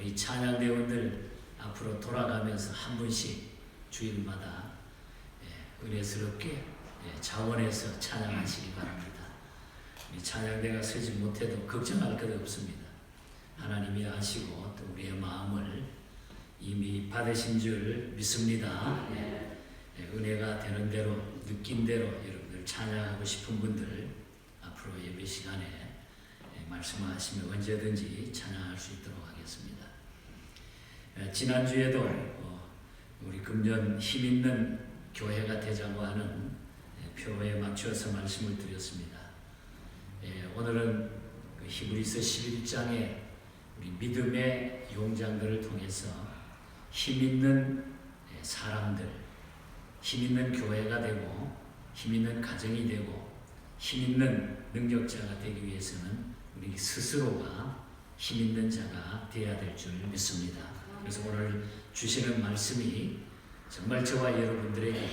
우리 찬양대원들 앞으로 돌아가면서 한 분씩 주일마다 은혜스럽게 자원해서 찬양하시기 바랍니다. 우리 찬양대가 서지 못해도 걱정할 것 없습니다. 하나님이 아시고 또 우리의 마음을 이미 받으신 줄 믿습니다. 은혜가 되는 대로 느낀 대로 여러분들 찬양하고 싶은 분들 앞으로 예배 시간에 말씀하시면 언제든지 찬양할 수 있도록 하겠습니다. 지난주에도 우리 금년 힘있는 교회가 되자고 하는 표에 맞춰서 말씀을 드렸습니다. 오늘은 히브리서 11장의 우리 믿음의 용장들을 통해서 힘있는 사람들, 힘있는 교회가 되고 힘있는 가정이 되고 힘있는 능력자가 되기 위해서는 우리 스스로가 힘있는 자가 되어야 될 줄 믿습니다. 그래서 오늘 주시는 말씀이 정말 저와 여러분들에게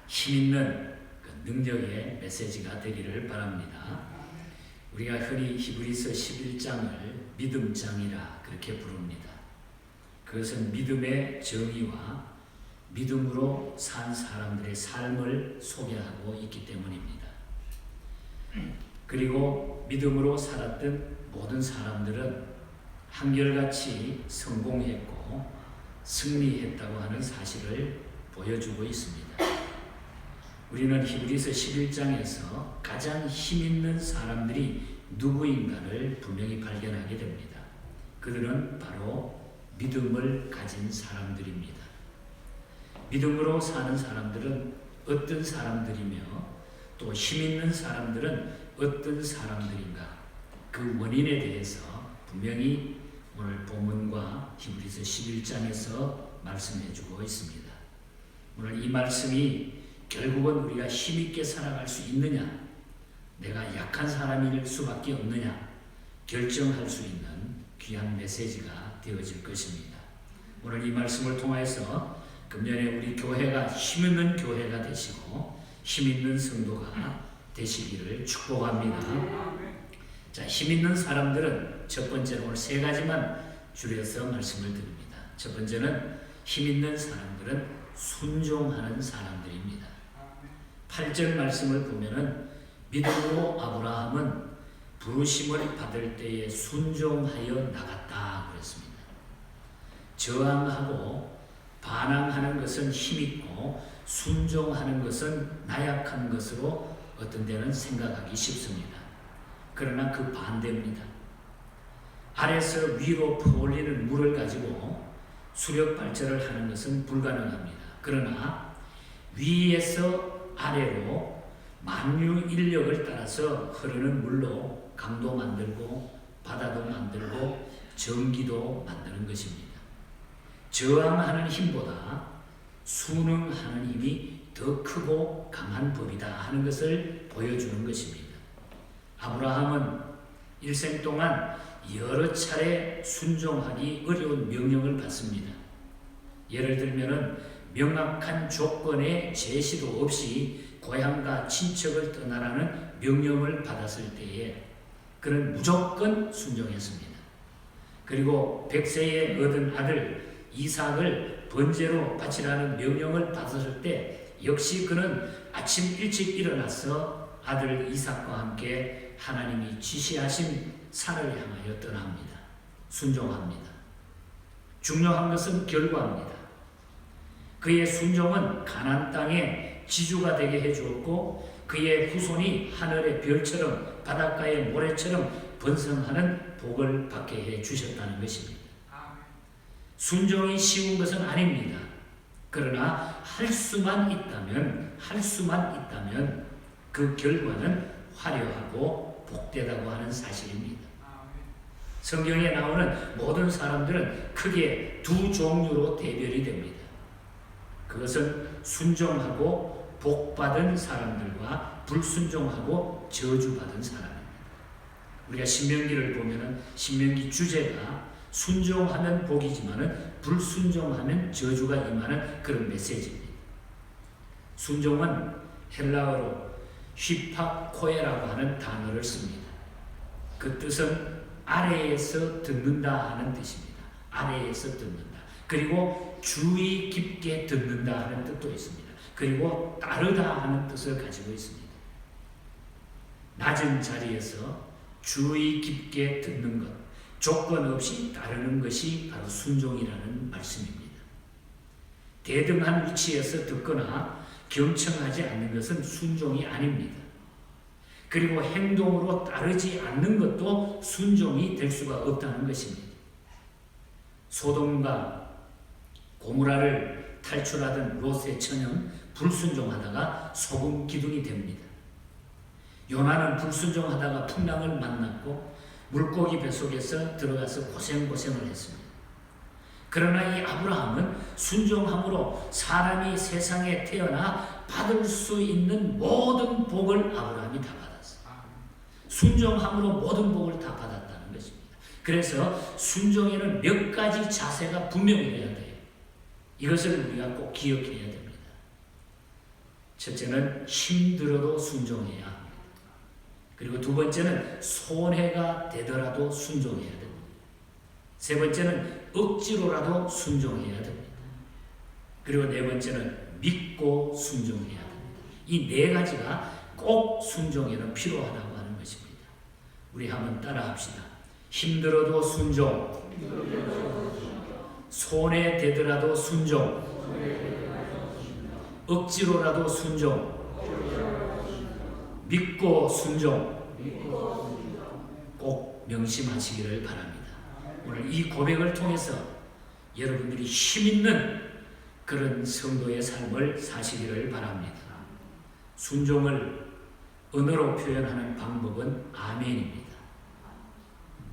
힘있는 그 능력의 메시지가 되기를 바랍니다. 우리가 흔히 히브리서 11장을 믿음장이라 그렇게 부릅니다. 그것은 믿음의 정의와 믿음으로 산 사람들의 삶을 소개하고 있기 때문입니다. 그리고 믿음으로 살았던 모든 사람들은 한결같이 성공했고 승리했다고 하는 사실을 보여주고 있습니다. 우리는 히브리서 11장에서 가장 힘있는 사람들이 누구인가를 분명히 발견하게 됩니다. 그들은 바로 믿음을 가진 사람들입니다. 믿음으로 사는 사람들은 어떤 사람들이며 또 힘있는 사람들은 어떤 사람들인가, 그 원인에 대해서 분명히 오늘 본문과 히브리서 11장에서 말씀해주고 있습니다. 오늘 이 말씀이 결국은 우리가 힘있게 살아갈 수 있느냐, 내가 약한 사람일 수밖에 없느냐 결정할 수 있는 귀한 메시지가 되어질 것입니다. 오늘 이 말씀을 통해서 금년에 우리 교회가 힘있는 교회가 되시고 힘있는 성도가 되시기를 축복합니다. 자, 힘있는 사람들은 첫 번째로 오늘 세 가지만 줄여서 말씀을 드립니다. 첫 번째는 힘있는 사람들은 순종하는 사람들입니다. 8절 말씀을 보면은 믿음으로 아브라함은 부르심을 받을 때에 순종하여 나갔다 그랬습니다. 저항하고 반항하는 것은 힘있고 순종하는 것은 나약한 것으로 어떤 데는 생각하기 쉽습니다. 그러나 그 반대입니다. 아래서 위로 퍼올리는 물을 가지고 수력 발전을 하는 것은 불가능합니다. 그러나 위에서 아래로 만유 인력을 따라서 흐르는 물로 강도 만들고 바다도 만들고 전기도 만드는 것입니다. 저항하는 힘보다 순응하는 힘이 더 크고 강한 법이다 하는 것을 보여주는 것입니다. 아브라함은 일생 동안 여러 차례 순종하기 어려운 명령을 받습니다. 예를 들면 명확한 조건의 제시도 없이 고향과 친척을 떠나라는 명령을 받았을 때에 그는 무조건 순종했습니다. 그리고 100세에 얻은 아들 이삭을 번제로 바치라는 명령을 받았을 때 역시 그는 아침 일찍 일어나서 아들 이삭과 함께 하나님이 지시하신 산을 향하여 떠납니다. 순종합니다. 중요한 것은 결과입니다. 그의 순종은 가나안 땅에 지주가 되게 해주었고 그의 후손이 하늘의 별처럼 바닷가의 모래처럼 번성하는 복을 받게 해주셨다는 것입니다. 순종이 쉬운 것은 아닙니다. 그러나 할 수만 있다면 그 결과는 화려하고 복되다고 하는 사실입니다. 성경에 나오는 모든 사람들은 크게 두 종류로 대별이 됩니다. 그것은 순종하고 복받은 사람들과 불순종하고 저주받은 사람입니다. 우리가 신명기를 보면 신명기 주제가 순종하면 복이지만은 불순종하면 저주가 임하는 그런 메시지입니다. 순종은 헬라어로 휘파코에라고 하는 단어를 씁니다. 그 뜻은 아래에서 듣는다 하는 뜻입니다. 아래에서 듣는다. 그리고 주의 깊게 듣는다 하는 뜻도 있습니다. 그리고 따르다 하는 뜻을 가지고 있습니다. 낮은 자리에서 주의 깊게 듣는 것, 조건 없이 따르는 것이 바로 순종이라는 말씀입니다. 대등한 위치에서 듣거나 경청하지 않는 것은 순종이 아닙니다. 그리고 행동으로 따르지 않는 것도 순종이 될 수가 없다는 것입니다. 소돔과 고무라를 탈출하던 롯의 처녀는 불순종하다가 소금 기둥이 됩니다. 요나는 불순종하다가 풍랑을 만났고 물고기 뱃속에서 들어가서 고생을 했습니다. 그러나 이 아브라함은 순종함으로 사람이 세상에 태어나 받을 수 있는 모든 복을 아브라함이 다 받았어요. 순종함으로 모든 복을 다 받았다는 것입니다. 그래서 순종에는 몇 가지 자세가 분명해야 돼요. 이것을 우리가 꼭 기억해야 됩니다. 첫째는 힘들어도 순종해야 합니다. 그리고 두 번째는 손해가 되더라도 순종해야 됩니다. 세 번째는 억지로라도 순종해야 됩니다. 그리고 네 번째는 믿고 순종해야 됩니다. 이 네 가지가 꼭 순종에는 필요하다고 하는 것입니다. 우리 한번 따라 합시다. 힘들어도 순종, 손해 되더라도 순종, 억지로라도 순종, 믿고 순종. 꼭 명심하시기를 바랍니다. 오늘 이 고백을 통해서 여러분들이 힘있는 그런 성도의 삶을 사시기를 바랍니다. 순종을 언어로 표현하는 방법은 아멘입니다.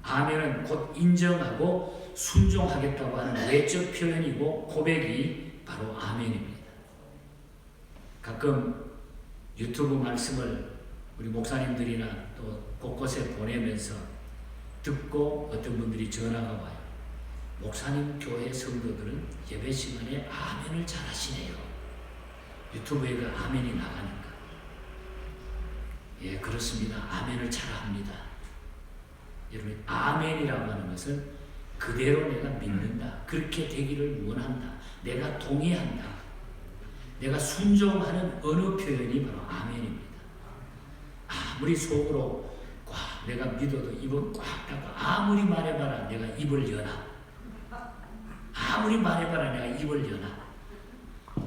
아멘은 곧 인정하고 순종하겠다고 하는 외적 표현이고 고백이 바로 아멘입니다. 가끔 유튜브 말씀을 우리 목사님들이나 또 곳곳에 보내면서 듣고 어떤 분들이 전화가 와요. 목사님 교회 성도들은 예배 시간에 아멘을 잘 하시네요. 유튜브에 그 아멘이 나가니까. 예, 그렇습니다. 아멘을 잘 합니다. 여러분, 아멘이라고 하는 것은 그대로 내가 믿는다. 그렇게 되기를 원한다. 내가 동의한다. 내가 순종하는 어느 표현이 바로 아멘입니다. 아무리 속으로 꽉 내가 믿어도 입을 꽉 닫고 아무리 말해봐라 내가 입을 여나. 아무리 말해봐라 내가 입을 여나.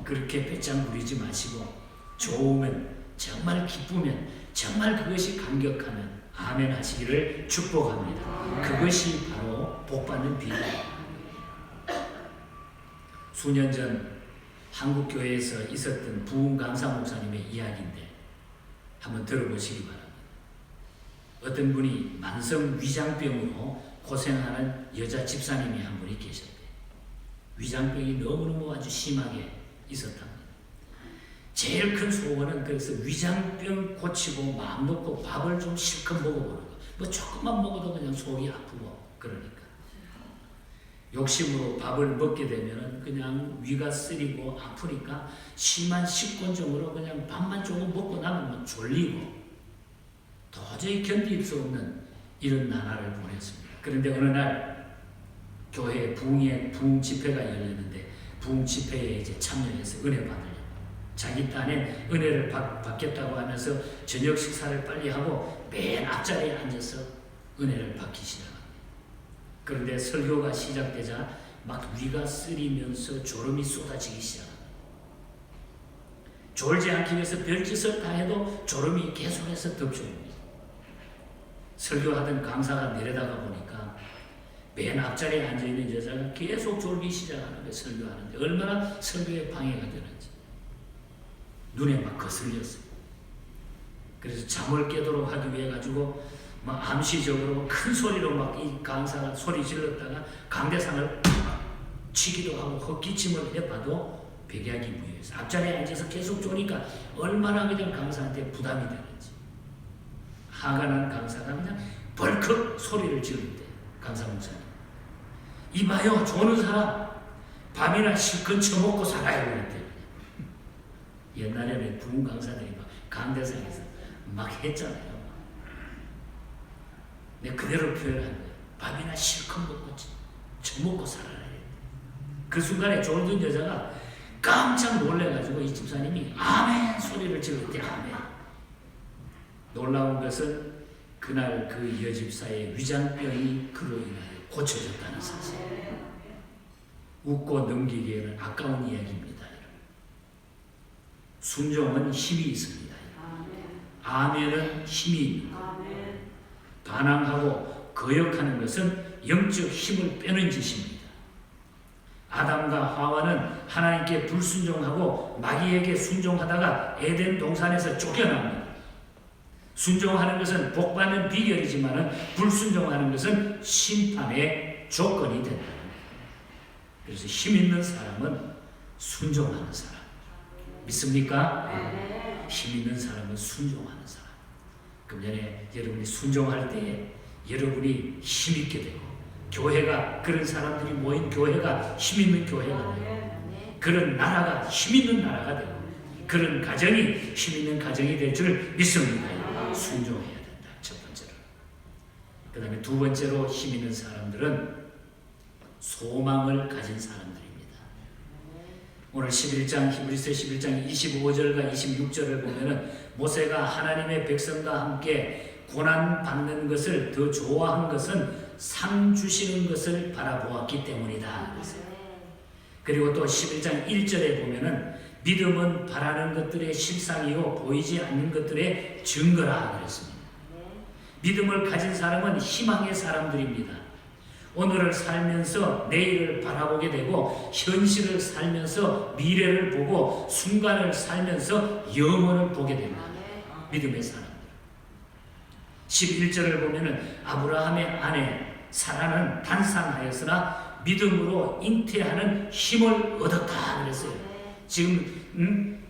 그렇게 배짱 부리지 마시고 좋으면 정말 기쁘면 정말 그것이 감격하면 아멘 하시기를 축복합니다. 그것이 바로 복받는 비밀입니다. 수년 전 한국 교회에서 있었던 부흥 강사 목사님의 이야기인데 한번 들어보시기 바랍니다. 어떤 분이 만성 위장병으로 고생하는 여자 집사님이 한 분이 계셨대요. 위장병이 너무너무 아주 심하게 있었답니다. 제일 큰 소원은 그래서 위장병 고치고 마음 놓고 밥을 좀 실컷 먹어보는 거. 뭐 조금만 먹어도 그냥 속이 아프고 그러니까. 욕심으로 밥을 먹게 되면 그냥 위가 쓰리고 아프니까 심한 식곤증으로 그냥 밥만 조금 먹고 나면 졸리고 도저히 견딜 수 없는 이런 나날을 보냈습니다. 그런데 어느 날 교회에 부흥 집회가 열렸는데 부흥 집회에 이제 참여해서 은혜 받으려고 자기 딴에 은혜를 받겠다고 하면서 저녁 식사를 빨리 하고 맨 앞자리에 앉아서 은혜를 받기 시작합니다. 그런데 설교가 시작되자 막 위가 쓰리면서 졸음이 쏟아지기 시작합니다. 졸지 않기 위해서 별짓을 다 해도 졸음이 계속해서 덮쳐옵니다. 설교하던 강사가 내려다가 보니까 맨 앞자리에 앉아있는 여자가 계속 졸기 시작하는 거예요. 설교하는데 얼마나 설교에 방해가 되는지 눈에 막 거슬렸어요. 그래서 잠을 깨도록 하기 위해 가지고 막 암시적으로 큰 소리로 막 이 강사가 소리 질렀다가 강대상을 치기도 하고 헛기침을 해봐도 백약이 무효했어요. 앞자리에 앉아서 계속 조니까 얼마나 그냥 강사한테 부담이 되는지. 화가 난 강사가 그냥 벌컥 소리를 지르는데 강사 목사님 이봐요 조는 사람 밥이나 실컷 처먹고 살아야 그랬대요. 옛날에는 부흥 강사들이 막 강대상에서 막 했잖아요. 내가 그대로 표현한 거예요. 밥이나 실컷 먹고 처먹고 살아. 그 순간에 졸던 여자가 깜짝 놀래가지고 이 집사님이 아멘 소리를 질렀대. 아멘. 놀라운 것은 그날 그 여집사의 위장병이 그로 인하여 고쳐졌다는 사실. 웃고 넘기기에는 아까운 이야기입니다. 순종은 힘이 있습니다. 아멘은 힘이 있습니다. 반항하고 거역하는 것은 영적 힘을 빼는 짓입니다. 아담과 하와는 하나님께 불순종하고 마귀에게 순종하다가 에덴 동산에서 쫓겨납니다. 순종하는 것은 복받는 비결이지만 불순종하는 것은 심판의 조건이 된다. 그래서 힘 있는 사람은 순종하는 사람. 믿습니까? 힘 있는 사람은 순종하는 사람. 그럼 전에 여러분이 순종할 때에 여러분이 힘 있게 되고, 교회가 그런 사람들이 모인 교회가 힘 있는 교회가 되고, 그런 나라가 힘 있는 나라가 되고, 그런 가정이 힘 있는 가정이 될 줄 믿습니다. 순종해야 된다. 첫 번째로. 그 다음에 두 번째로 힘 있는 사람들은 소망을 가진 사람들입니다. 오늘 11장 히브리서 11장 25절과 26절을 보면은 모세가 하나님의 백성과 함께 고난 받는 것을 더 좋아한 것은 상 주시는 것을 바라보았기 때문이다. 그리고 또 11장 1절에 보면은 믿음은 바라는 것들의 실상이요 보이지 않는 것들의 증거라 그랬습니다. 믿음을 가진 사람은 희망의 사람들입니다. 오늘을 살면서 내일을 바라보게 되고, 현실을 살면서 미래를 보고, 순간을 살면서 영원을 보게 됩니다. 믿음의 사람들. 11절을 보면은 아브라함의 아내 사라는 단상하였으나 믿음으로 잉태하는 힘을 얻었다 그랬어요. 지금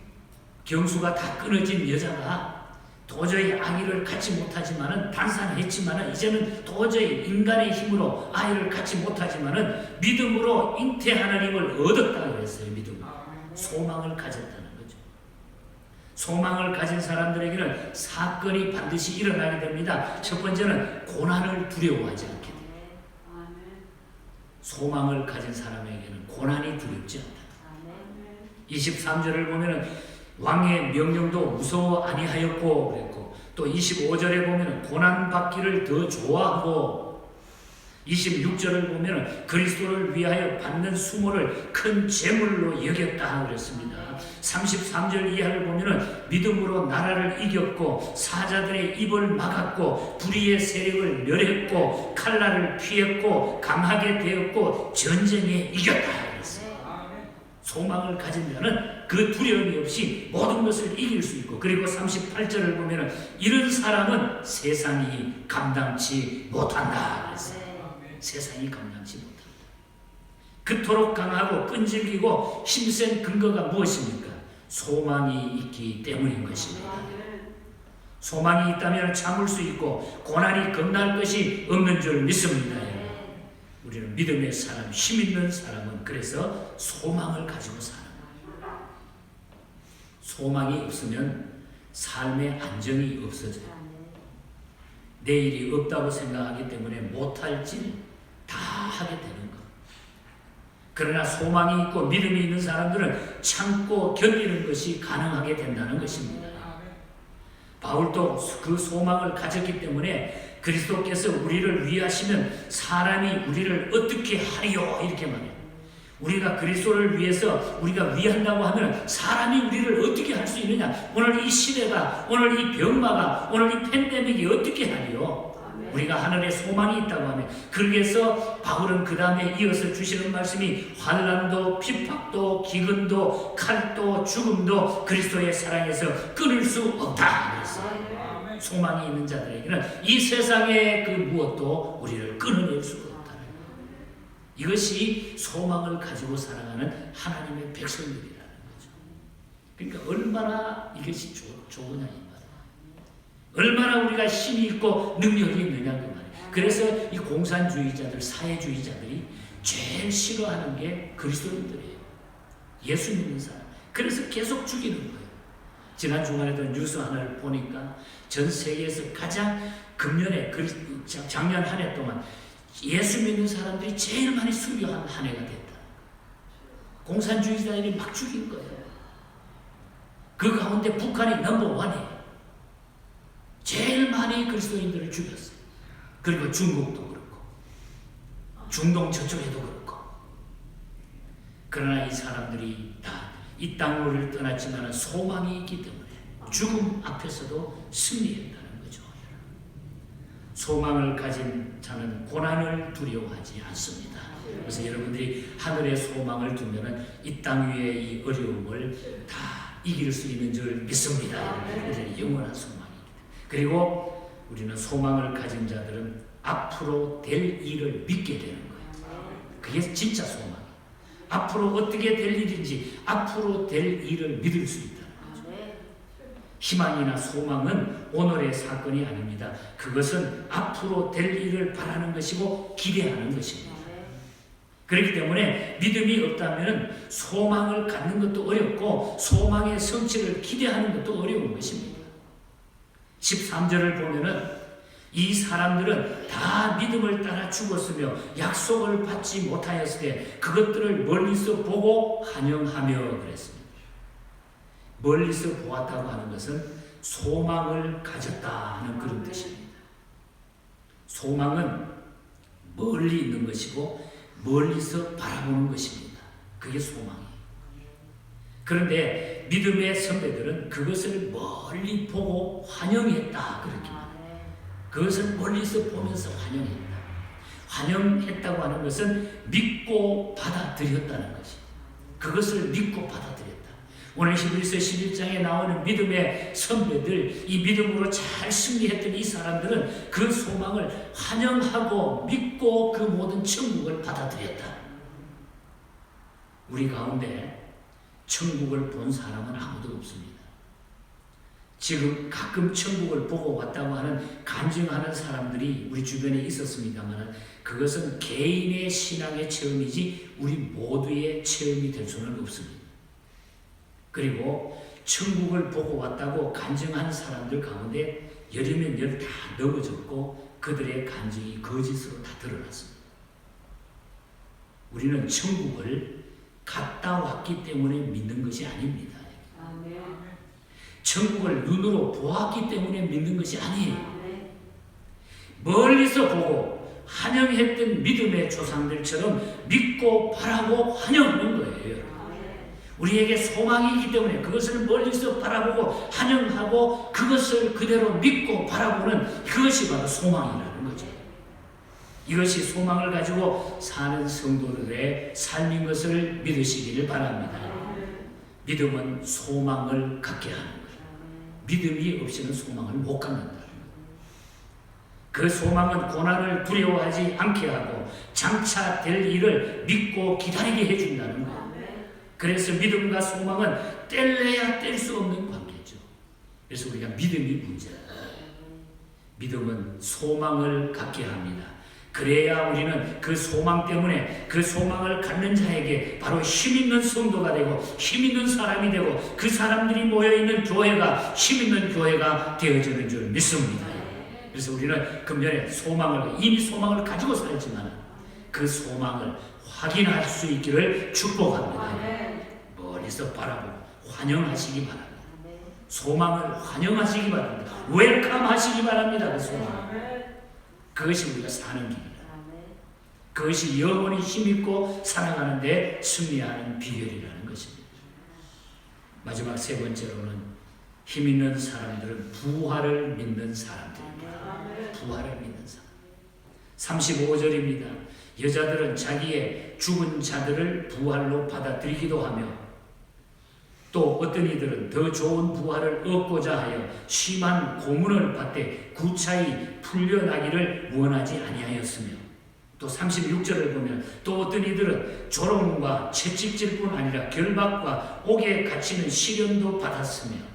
경수가 다 끊어진 여자가 도저히 아기를 갖지 못하지만은 단상했지만은 이제는 도저히 인간의 힘으로 아이를 갖지 못하지만은 믿음으로 잉태하는 힘을 얻었다 그랬어요. 믿음으로 소망을 가졌다는 거죠. 소망을 가진 사람들에게는 사건이 반드시 일어나게 됩니다. 첫 번째는 고난을 두려워하지 않게 돼요. 소망을 가진 사람에게는 고난이 두렵지 않다. 23절을 보면은 왕의 명령도 무서워 아니하였고 그랬고, 또 25절에 보면 고난받기를 더 좋아하고, 26절을 보면 그리스도를 위하여 받는 수모를 큰 재물로 여겼다 그랬습니다. 33절 이하를 보면 믿음으로 나라를 이겼고, 사자들의 입을 막았고, 불의의 세력을 멸했고, 칼날을 피했고, 강하게 되었고, 전쟁에 이겼다 그랬어요. 소망을 가진 자는 그 두려움이 없이 모든 것을 이길 수 있고, 그리고 38절을 보면 이런 사람은 세상이 감당치 못한다 그랬어요. 세상이 감당치 못한다. 그토록 강하고 끈질기고 힘센 근거가 무엇입니까? 소망이 있기 때문인 것입니다. 소망이 있다면 참을 수 있고 고난이 겁날 것이 없는 줄 믿습니다. 우리는 믿음의 사람, 힘 있는 사람은 그래서 소망을 가지고 사는 거예요. 소망이 없으면 삶의 안정이 없어져요. 내일이 없다고 생각하기 때문에 못할 질 다 하게 되는 거예요. 그러나 소망이 있고 믿음이 있는 사람들은 참고 견디는 것이 가능하게 된다는 것입니다. 바울도 그 소망을 가졌기 때문에 그리스도께서 우리를 위하시면 사람이 우리를 어떻게 하리요 이렇게 말해요. 우리가 그리스도를 위해서 우리가 위한다고 하면 사람이 우리를 어떻게 할 수 있느냐. 오늘 이 시대가, 오늘 이 병마가, 오늘 이 팬데믹이 어떻게 하리요. 우리가 하늘에 소망이 있다고 하면, 그래서 바울은 그 다음에 이어서 주시는 말씀이 환난도 핍박도 기근도 칼도 죽음도 그리스도의 사랑에서 끊을 수 없다 그랬어요. 소망이 있는 자들에게는 이 세상의 그 무엇도 우리를 끊어낼 수가 없다. 이것이 소망을 가지고 살아가는 하나님의 백성들이라는 거죠. 그러니까 얼마나 이것이 좋으냐 이 말이에요. 얼마나 우리가 힘이 있고 능력이 있느냐 그 말이에요. 그래서 이 공산주의자들, 사회주의자들이 제일 싫어하는 게 그리스도인들이에요. 예수 믿는 사람. 그래서 계속 죽이는 거예요. 지난 주간에도 뉴스 하나를 보니까 전 세계에서 가장 금년에 작년 한 해 동안 예수 믿는 사람들이 제일 많이 순교한 한 해가 됐다. 공산주의자들이 막 죽인 거예요. 그 가운데 북한이 넘버원이에요. 제일 많이 그리스도인들을 죽였어요. 그리고 중국도 그렇고 중동 저쪽에도 그렇고. 그러나 이 사람들이 다 이 땅을 떠났지만 소망이 있기 때문에 죽음 앞에서도 승리했다는 거죠. 소망을 가진 자는 고난을 두려워하지 않습니다. 그래서 여러분들이 하늘의 소망을 두면 이 땅 위의 이 어려움을 다 이길 수 있는 줄 믿습니다. 그래서 영원한 소망입니다. 그리고 우리는 소망을 가진 자들은 앞으로 될 일을 믿게 되는 거예요. 그게 진짜 소망이에요. 앞으로 어떻게 될 일인지 앞으로 될 일을 믿을 수 있다는 거죠. 희망이나 소망은 오늘의 사건이 아닙니다. 그것은 앞으로 될 일을 바라는 것이고 기대하는 것입니다. 그렇기 때문에 믿음이 없다면 소망을 갖는 것도 어렵고 소망의 성취를 기대하는 것도 어려운 것입니다. 13절을 보면은 이 사람들은 다 믿음을 따라 죽었으며 약속을 받지 못하였을 때 그것들을 멀리서 보고 환영하며 그랬습니다. 멀리서 보았다고 하는 것은 소망을 가졌다는 그런 뜻입니다. 소망은 멀리 있는 것이고 멀리서 바라보는 것입니다. 그게 소망이에요. 그런데 믿음의 선배들은 그것을 멀리 보고 환영했다 그렇게 말해요. 그것을 멀리서 보면서 환영했다. 환영했다고 하는 것은 믿고 받아들였다는 것입니다. 그것을 믿고 받아들였다. 오늘 히브리서 11장에 나오는 믿음의 선배들, 이 믿음으로 잘 승리했던 이 사람들은 그 소망을 환영하고 믿고 그 모든 천국을 받아들였다. 우리 가운데 천국을 본 사람은 아무도 없습니다. 지금 가끔 천국을 보고 왔다고 하는 간증하는 사람들이 우리 주변에 있었습니다만 그것은 개인의 신앙의 체험이지 우리 모두의 체험이 될 수는 없습니다. 그리고 천국을 보고 왔다고 간증하는 사람들 가운데 열이면 열 다 넘어졌고 그들의 간증이 거짓으로 다 드러났습니다. 우리는 천국을 갔다 왔기 때문에 믿는 것이 아닙니다. 천국을 눈으로 보았기 때문에 믿는 것이 아니에요. 멀리서 보고 환영했던 믿음의 조상들처럼 믿고 바라고 환영하는 거예요. 우리에게 소망이 있기 때문에 그것을 멀리서 바라보고 환영하고 그것을 그대로 믿고 바라보는 그것이 바로 소망이라는 거죠. 이것이 소망을 가지고 사는 성도들의 삶인 것을 믿으시기를 바랍니다. 믿음은 소망을 갖게 하는 거예요. 믿음이 없이는 소망을 못 갖는다. 그 소망은 고난을 두려워하지 않게 하고 장차 될 일을 믿고 기다리게 해준다는 거예요. 그래서 믿음과 소망은 뗄래야 뗄 수 없는 관계죠. 그래서 우리가 믿음이 문제다. 믿음은 소망을 갖게 합니다. 그래야 우리는 그 소망 때문에 그 소망을 갖는 자에게 바로 힘있는 성도가 되고 힘있는 사람이 되고 그 사람들이 모여있는 교회가 힘있는 교회가 되어지는 줄 믿습니다. 그래서 우리는 금년에 이미 소망을 가지고 살지만 그 소망을 확인할 수 있기를 축복합니다. 멀리서 바라보고 환영하시기 바랍니다. 소망을 환영하시기 바랍니다. 웰컴 하시기 바랍니다. 그 소망. 그것이 우리가 사는 길이다. 그것이 영원히 힘있고 살아가는 데 승리하는 비결이라는 것입니다. 마지막 세 번째로는 힘있는 사람들은 부활을 믿는 사람들입니다. 부활을 믿는 사람. 35절입니다. 여자들은 자기의 죽은 자들을 부활로 받아들이기도 하며 또 어떤 이들은 더 좋은 부활을 얻고자 하여 심한 고문을 받되 구차히 풀려나기를 원하지 아니하였으며 또 36절을 보면 또 어떤 이들은 조롱과 채찍질뿐 아니라 결박과 옥에 갇히는 시련도 받았으며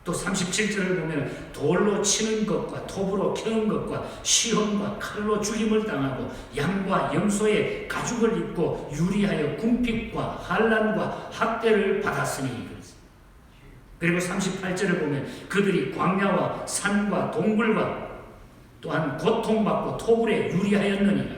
또 37절을 보면 돌로 치는 것과 톱으로 켜는 것과 시험과 칼로 죽임을 당하고 양과 염소의 가죽을 입고 유리하여 궁핍과 환난과 학대를 받았으니 그리고 38절을 보면 그들이 광야와 산과 동굴과 또한 고통받고 토굴에 유리하였느니라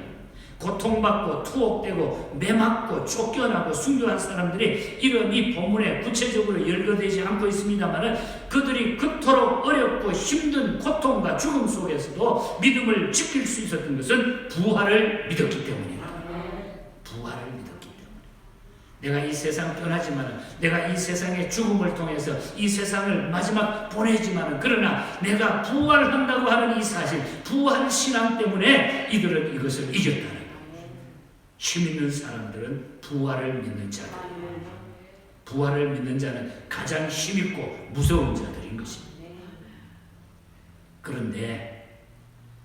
고통받고 투옥되고 매맞고 쫓겨나고 순교한 사람들이 이런 이 본문에 구체적으로 열거되지 않고 있습니다만 그들이 그토록 어렵고 힘든 고통과 죽음 속에서도 믿음을 지킬 수 있었던 것은 부활을 믿었기 때문입니다. 부활을 믿었기 때문에. 내가 이 세상 떠나지만, 내가 이 세상의 죽음을 통해서 이 세상을 마지막 보내지만, 그러나 내가 부활한다고 하는 이 사실, 부활 신앙 때문에 이들은 이것을 이겼다는 거예요. 힘 있는 사람들은 부활을 믿는 자들, 부활을 믿는 자는 가장 힘있고 무서운 자들인 것입니다. 그런데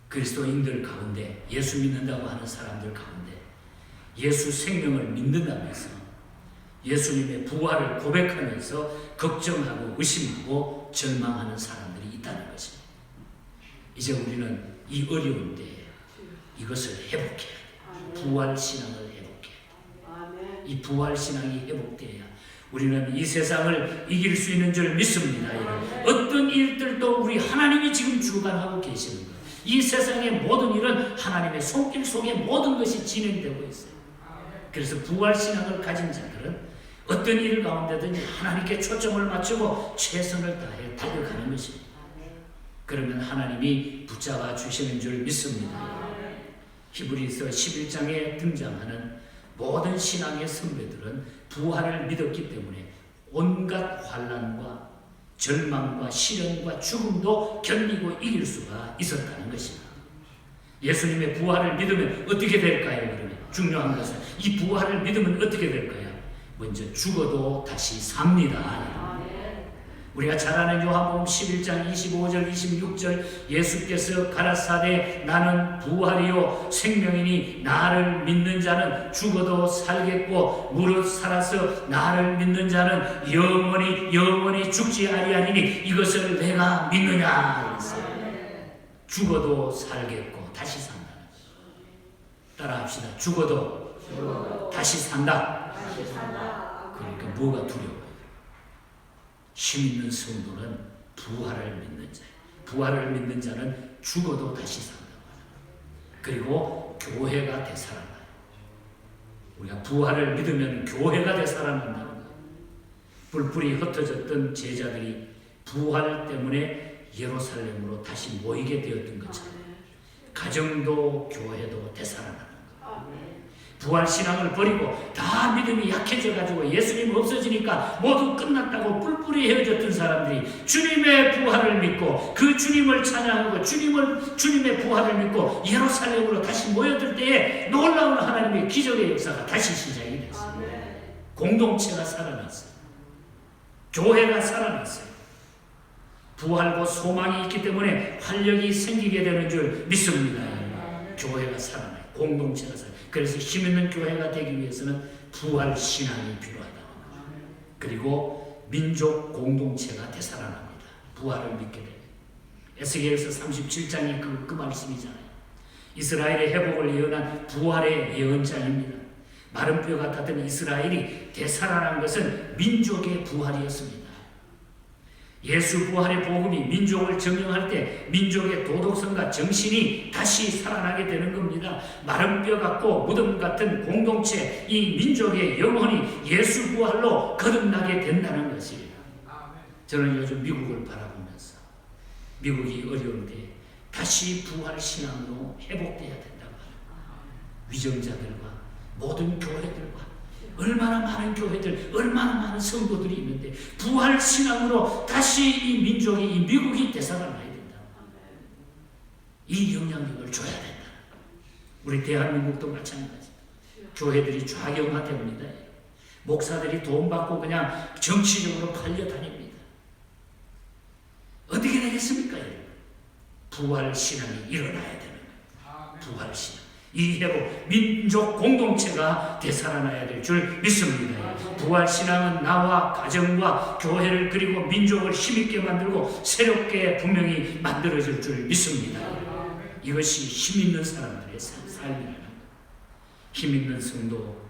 그리스도인들 가운데, 예수 믿는다고 하는 사람들 가운데 예수 생명을 믿는다면서 예수님의 부활을 고백하면서 걱정하고 의심하고 절망하는 사람들이 있다는 것입니다. 이제 우리는 이 어려운 때에 이것을 회복해야 돼요. 부활 신앙을 회복해. 이 부활 신앙이 회복돼야 우리는 이 세상을 이길 수 있는 줄 믿습니다. 어떤 일들도 우리 하나님이 지금 주관하고 계시는 거예요. 이 세상의 모든 일은 하나님의 손길 속에 모든 것이 진행되고 있어요. 그래서 부활 신앙을 가진 자들은 어떤 일 가운데든지 하나님께 초점을 맞추고 최선을 다해 타격하는 것입니다. 그러면 하나님이 붙잡아 주시는 줄 믿습니다. 히브리서 11장에 등장하는 모든 신앙의 선배들은 부활을 믿었기 때문에 온갖 환난과 절망과 시련과 죽음도 견디고 이길 수가 있었다는 것입니다. 예수님의 부활을 믿으면 어떻게 될까요? 그러면 중요한 것은 이 부활을 믿으면 어떻게 될까요? 먼저 죽어도 다시 삽니다. 우리가 잘 아는 요한복음 11장 25절 26절 예수께서 가라사대 나는 부활이요 생명이니 나를 믿는 자는 죽어도 살겠고 무릇 살아서 나를 믿는 자는 영원히 죽지 아니하리니 이것을 내가 믿느냐. 죽어도 살겠고 다시 산다. 따라합시다. 죽어도 다시 산다. 그러니까 뭐가 두려워요? 힘 있는 성도는 부활을 믿는 자예요. 부활을 믿는 자는 죽어도 다시 산다고 하는 거예요. 그리고 교회가 되살아나요. 우리가 부활을 믿으면 교회가 되살아난다는 거예요. 뿔뿔이 흩어졌던 제자들이 부활 때문에 예루살렘으로 다시 모이게 되었던 것처럼 가정도 교회도 되살아나는 거예요. 부활신앙을 버리고 다 믿음이 약해져가지고 예수님 없어지니까 모두 끝났다고 뿔뿔이 헤어졌던 사람들이 주님의 부활을 믿고 그 주님을 찬양하고 주님의 부활을 믿고 예루살렘으로 다시 모여들 때에 놀라운 하나님의 기적의 역사가 다시 시작이 됐어요. 공동체가 살아났어요. 교회가 살아났어요. 부활과 소망이 있기 때문에 활력이 생기게 되는 줄 믿습니다. 교회가 살아나요. 공동체가 살아나요. 그래서 힘있는 교회가 되기 위해서는 부활 신앙이 필요하다. 그리고 민족 공동체가 되살아납니다. 부활을 믿게 되면. 에스겔서 37장이 그 말씀이잖아요. 이스라엘의 회복을 예언한 부활의 예언장입니다. 마른 뼈 같았던 이스라엘이 되살아난 것은 민족의 부활이었습니다. 예수 부활의 복음이 민족을 정령할 때 민족의 도덕성과 정신이 다시 살아나게 되는 겁니다. 마른 뼈 같고 무덤 같은 공동체, 이 민족의 영혼이 예수 부활로 거듭나게 된다는 것입니다. 저는 요즘 미국을 바라보면서 미국이 어려운데 다시 부활 신앙으로 회복돼야 된다고 하는 위정자들과 모든 교회들과 얼마나 많은 교회들, 얼마나 많은 성도들이 있는데 부활 신앙으로 다시 이 민족이, 이 미국이 되살아나야 된다. 이 영향력을 줘야 된다. 우리 대한민국도 마찬가지. 교회들이 좌경화됩니다. 목사들이 돈 받고 그냥 정치적으로 팔려다닙니다. 어떻게 되겠습니까? 부활 신앙이 일어나야 되는 거예요. 부활 신앙. 이 회복, 민족 공동체가 되살아나야 될 줄 믿습니다. 부활신앙은 나와 가정과 교회를 그리고 민족을 힘있게 만들고 새롭게 분명히 만들어질 줄 믿습니다. 이것이 힘있는 사람들의 삶이라는 것. 힘있는 성도,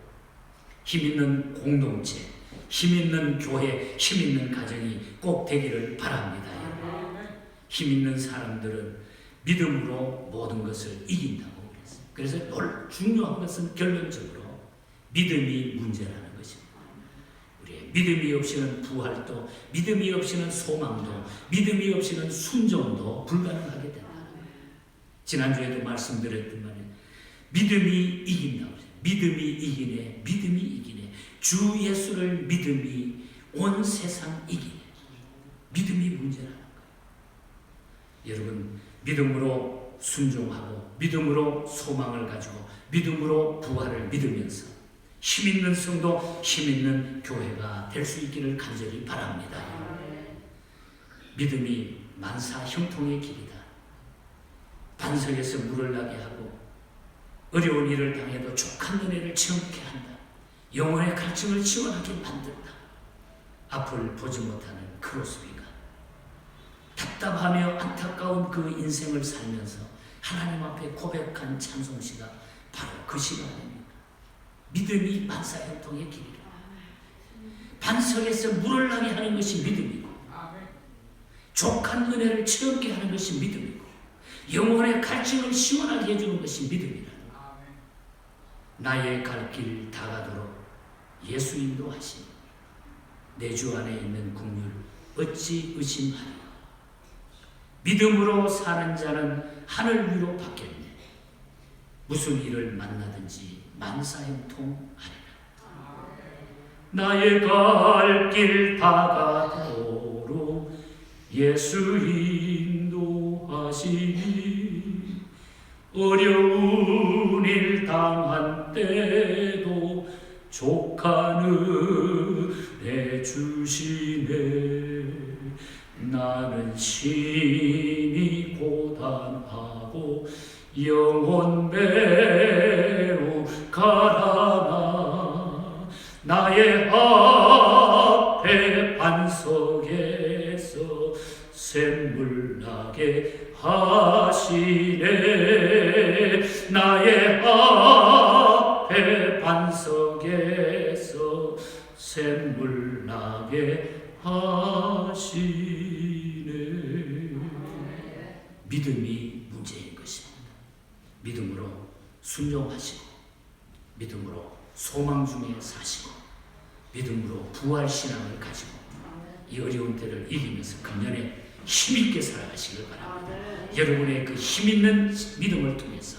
힘있는 공동체, 힘있는 교회, 힘있는 가정이 꼭 되기를 바랍니다. 힘있는 사람들은 믿음으로 모든 것을 이긴다고. 그래서 중요한 것은 결론적으로 믿음이 문제라는 것입니다. 우리의 믿음이 없이는 부활도, 믿음이 없이는 소망도, 믿음이 없이는 순종도 불가능하게 된다. 지난주에도 말씀드렸지만 믿음이 이긴다고 했어요. 믿음이 이기네, 믿음이 이기네. 주 예수를 믿음이 온 세상 이기네. 믿음이 문제라는 거예요. 여러분, 믿음으로 순종하고 믿음으로 소망을 가지고 믿음으로 부활을 믿으면서 힘있는 성도, 힘있는 교회가 될 수 있기를 간절히 바랍니다. 믿음이 만사 형통의 길이다. 반석에서 물을 나게 하고 어려운 일을 당해도 족한 은혜를 체험케 한다. 영혼의 갈증을 시원하게 만든다. 앞을 보지 못하는 크로스비가 답답하며 안타까운 그 인생을 살면서 하나님 앞에 고백한 찬송시가 바로 그 시가 아닙니까? 믿음이 만사형통의 길이다. 반석에서 물을 나게 하는 것이 믿음이고, 족한 은혜를 체험케 하는 것이 믿음이고, 영혼의 갈증을 시원하게 해주는 것이 믿음이다. 나의 갈 길 다가도록 예수 인도하시니 내 주 안에 있는 국률 어찌 의심하리요. 믿음으로 사는 자는 하늘 위로 받겠네. 무슨 일을 만나든지 만사형통하리라. 나의 갈 길 다가도록 예수 인도하시니 어려운 일 당한 때도 족한 은혜 주시네. 나는 심히 고단하고 영혼 매우 가라나 나의 앞에 반석에서 샘물 나게 하시네. 나의 앞에 반석에서 샘물 나게 하시네. 믿음이 문제인 것입니다. 믿음으로 순종하시고 믿음으로 소망 중에 사시고 믿음으로 부활신앙을 가지고 이 어려운 때를 이기면서 금년에 힘있게 살아가시길 바랍니다. 여러분의 그 힘있는 믿음을 통해서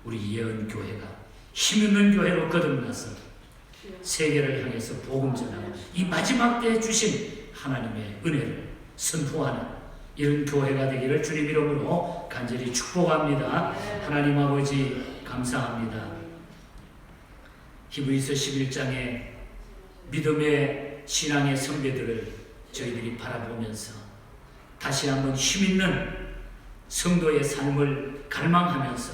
우리 예언교회가 힘있는 교회로 거듭나서 세계를 향해서 복음 전하고 이 마지막 때에 주신 하나님의 은혜를 선포하는 이런 교회가 되기를 주님 이름으로 간절히 축복합니다. 하나님 아버지 감사합니다. 히브리서 11장에 믿음의 신앙의 선배들을 저희들이 바라보면서 다시 한번 힘있는 성도의 삶을 갈망하면서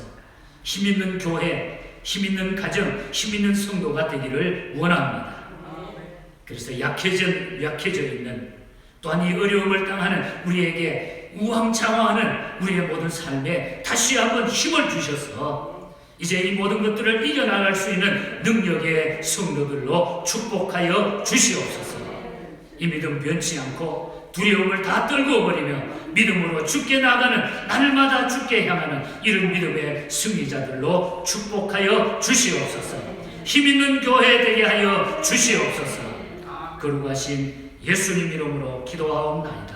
힘있는 교회, 힘있는 가정, 힘있는 성도가 되기를 원합니다. 그래서 약해져 있는 또한 이 어려움을 당하는 우리에게 우왕좌왕하는 우리의 모든 삶에 다시 한번 힘을 주셔서 이제 이 모든 것들을 이겨나갈 수 있는 능력의 성도들로 축복하여 주시옵소서. 이 믿음 변치 않고 두려움을 다 떨고 버리며 믿음으로 주께 나가는 날마다 주께 향하는 이런 믿음의 승리자들로 축복하여 주시옵소서. 힘있는 교회 되게 하여 주시옵소서. 거룩하신 예수님 이름으로 기도하옵나이다.